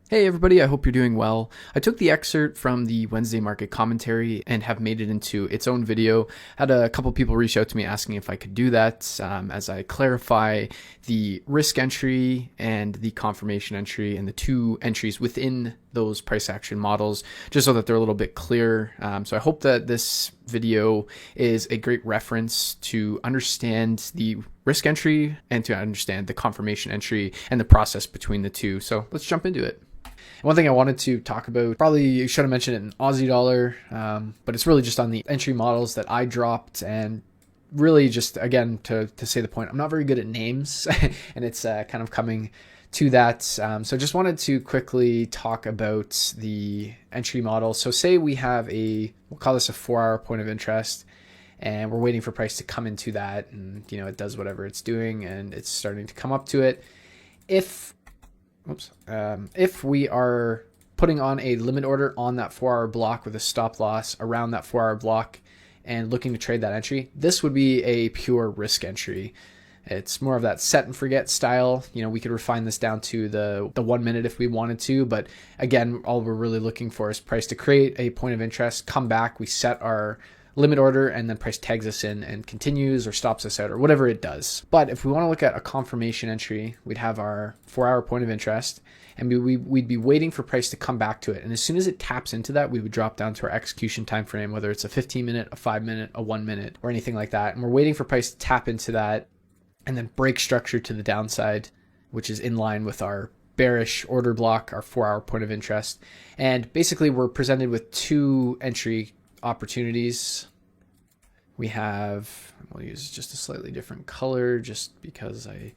Hey everybody, I hope you're doing well. I took the excerpt from the Wednesday market commentary and have made it into its own video. Had a couple people reach out to me asking if I could do that as I clarify the risk entry and the confirmation entry and the two entries within those price action models, just so that they're a little bit clearer. So I hope that this video is a great reference to understand the risk entry and to understand the confirmation entry and the process between the two. So let's jump into it. One thing I wanted to talk about, probably should have mentioned it in Aussie dollar, but it's really just on the entry models that I dropped, and really just, again, to say the point, I'm not very good at names, and it's kind of coming to that. So just wanted to quickly talk about the entry model. So say we have we'll call this a 4-hour point of interest, and we're waiting for price to come into that, and it does whatever it's doing, and it's starting to come up to it. If we are putting on a limit order on that 4-hour block with a stop loss around that 4-hour block and looking to trade that entry, this would be a pure risk entry. It's more of that set and forget style. We could refine this down to the 1 minute if we wanted to, but again, all we're really looking for is price to create a point of interest, come back, we set our limit order, and then price tags us in and continues or stops us out or whatever it does. But if we want to look at a confirmation entry, we'd have our 4-hour point of interest, and we'd be waiting for price to come back to it. And as soon as it taps into that, we would drop down to our execution time frame, whether it's a 15-minute, a 5-minute, a 1 minute, or anything like that. And we're waiting for price to tap into that and then break structure to the downside, which is in line with our bearish order block, our 4-hour point of interest. And basically we're presented with two entry opportunities. We'll use just a slightly different color just because I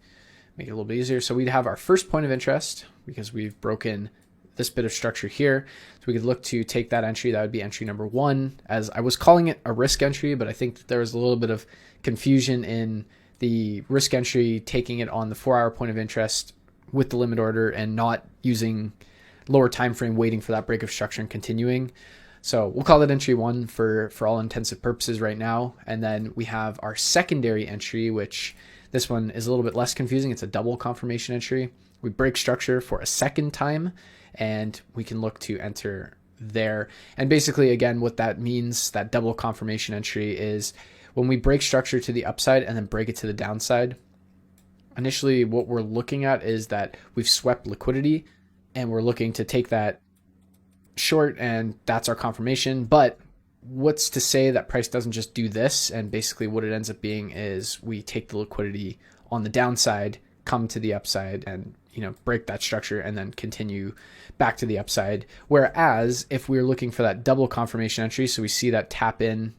make it a little bit easier. So we'd have our first point of interest because we've broken this bit of structure here. So we could look to take that entry. That would be entry number 1, as I was calling it a risk entry, but I think that there was a little bit of confusion in the risk entry, taking it on the 4-hour point of interest with the limit order and not using lower time frame, waiting for that break of structure and continuing. So we'll call it entry 1 for all intensive purposes right now. And then we have our secondary entry, which this one is a little bit less confusing. It's a double confirmation entry. We break structure for a second time, and we can look to enter there. And basically, again, what that means, that double confirmation entry, is when we break structure to the upside and then break it to the downside. Initially, what we're looking at is that we've swept liquidity, and we're looking to take that short, and that's our confirmation. But what's to say that price doesn't just do this? And basically what it ends up being is we take the liquidity on the downside, come to the upside, and break that structure and then continue back to the upside. Whereas if we're looking for that double confirmation entry, so we see that tap in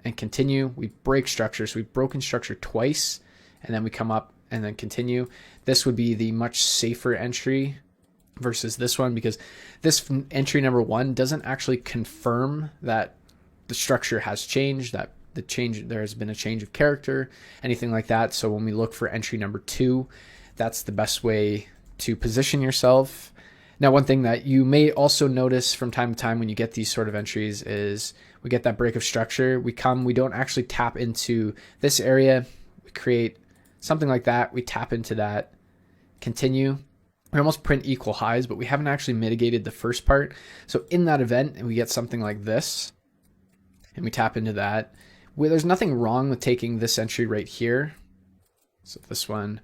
and continue, we break structure. So we've broken structure twice, and then we come up and then continue. This would be the much safer entry versus this one, because this entry number 1 doesn't actually confirm that the structure has changed, that there has been a change of character, anything like that. So when we look for entry number 2, that's the best way to position yourself. Now, one thing that you may also notice from time to time when you get these sort of entries is we get that break of structure. We don't actually tap into this area. We create something like that. We tap into that, continue. We almost print equal highs, but we haven't actually mitigated the first part. So in that event, we get something like this, and we tap into that. There's nothing wrong with taking this entry right here. So this one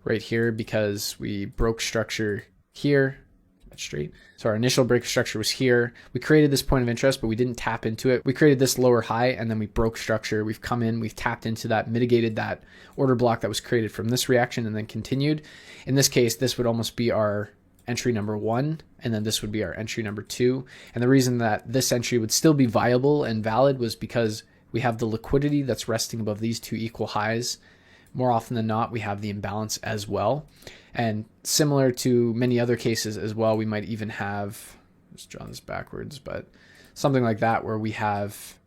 right here, because we broke structure here. That's straight. So our initial break of structure was here. We created this point of interest, but we didn't tap into it. We created this lower high, and then we broke structure. We've come in, we've tapped into that, mitigated that order block that was created from this reaction, and then continued. In this case, this would almost be our entry number 1, and then this would be our entry number 2. And the reason that this entry would still be viable and valid was because we have the liquidity that's resting above these two equal highs. More often than not, we have the imbalance as well. And similar to many other cases as well, we might even have, just draw this backwards, but something like that, where we have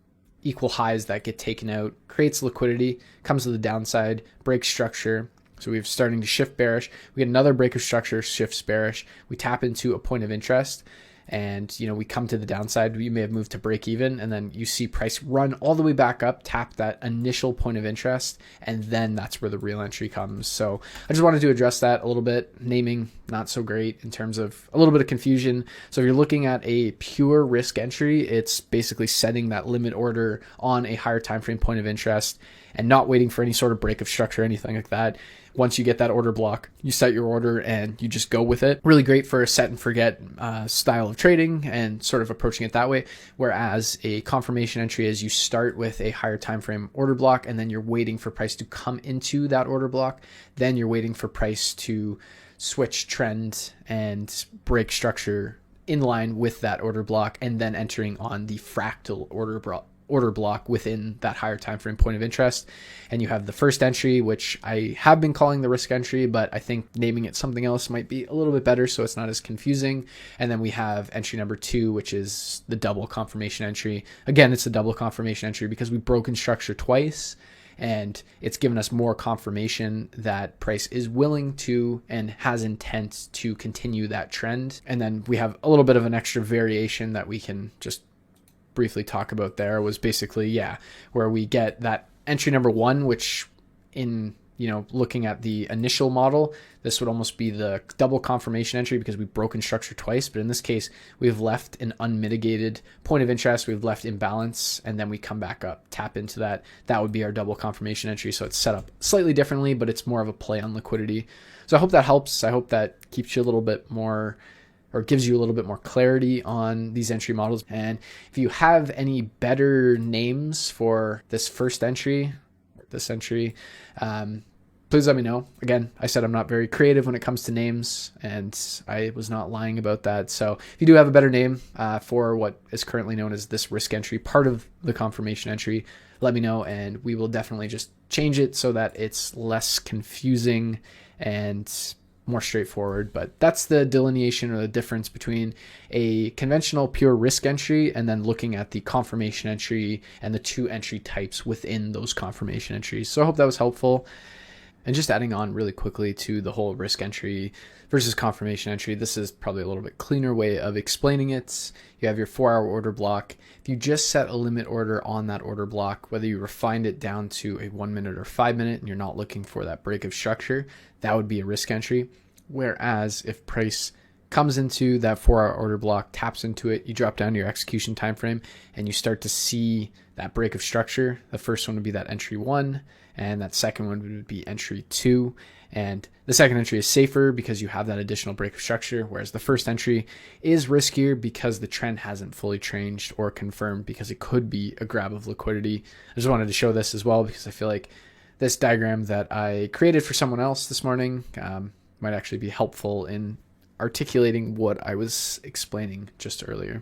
equal highs that get taken out, creates liquidity, comes to the downside, breaks structure. So we're starting to shift bearish. We get another break of structure, shifts bearish. We tap into a point of interest, and we come to the downside, we may have moved to break even, and then you see price run all the way back up, tap that initial point of interest, and then that's where the real entry comes. So I just wanted to address that a little bit. Naming not so great in terms of a little bit of confusion. So if you're looking at a pure risk entry, it's basically setting that limit order on a higher time frame point of interest and not waiting for any sort of break of structure or anything like that. Once you get that order block, you set your order and you just go with it. Really great for a set and forget style of trading and sort of approaching it that way. Whereas a confirmation entry is you start with a higher time frame order block and then you're waiting for price to come into that order block. Then you're waiting for price to switch trend and break structure in line with that order block, and then entering on the fractal order block within that higher time frame point of interest. And you have the first entry, which I have been calling the risk entry, but I think naming it something else might be a little bit better so it's not as confusing. And then we have entry number 2, which is the double confirmation entry. Again, it's a double confirmation entry because we've broken structure twice, and it's given us more confirmation that price is willing to and has intent to continue that trend. And then we have a little bit of an extra variation that we can just briefly talk about. There was basically, where we get that entry number 1, which in looking at the initial model, this would almost be the double confirmation entry because we've broken structure twice. But in this case, we've left an unmitigated point of interest, we've left imbalance, and then we come back up, tap into that. That would be our double confirmation entry. So it's set up slightly differently, but it's more of a play on liquidity. So I hope that helps. I hope that keeps you a little bit more, or gives you a little bit more clarity on these entry models. And if you have any better names for this first entry, this entry, please let me know. Again, I said I'm not very creative when it comes to names, and I was not lying about that. So if you do have a better name for what is currently known as this risk entry, part of the confirmation entry, let me know, and we will definitely just change it so that it's less confusing and more straightforward. But that's the delineation or the difference between a conventional pure risk entry and then looking at the confirmation entry and the 2 entry types within those confirmation entries. So I hope that was helpful. And just adding on really quickly to the whole risk entry versus confirmation entry, this is probably a little bit cleaner way of explaining it. You have your 4-hour order block. If you just set a limit order on that order block, whether you refined it down to a 1 minute or 5 minute, and you're not looking for that break of structure, that would be a risk entry. Whereas if price comes into that 4-hour order block, taps into it, you drop down to your execution time frame, and you start to see that break of structure. The first one would be that entry 1, and that second one would be entry 2. And the second entry is safer because you have that additional break of structure, whereas the first entry is riskier because the trend hasn't fully changed or confirmed, because it could be a grab of liquidity. I just wanted to show this as well because I feel like this diagram that I created for someone else this morning might actually be helpful in articulating what I was explaining just earlier.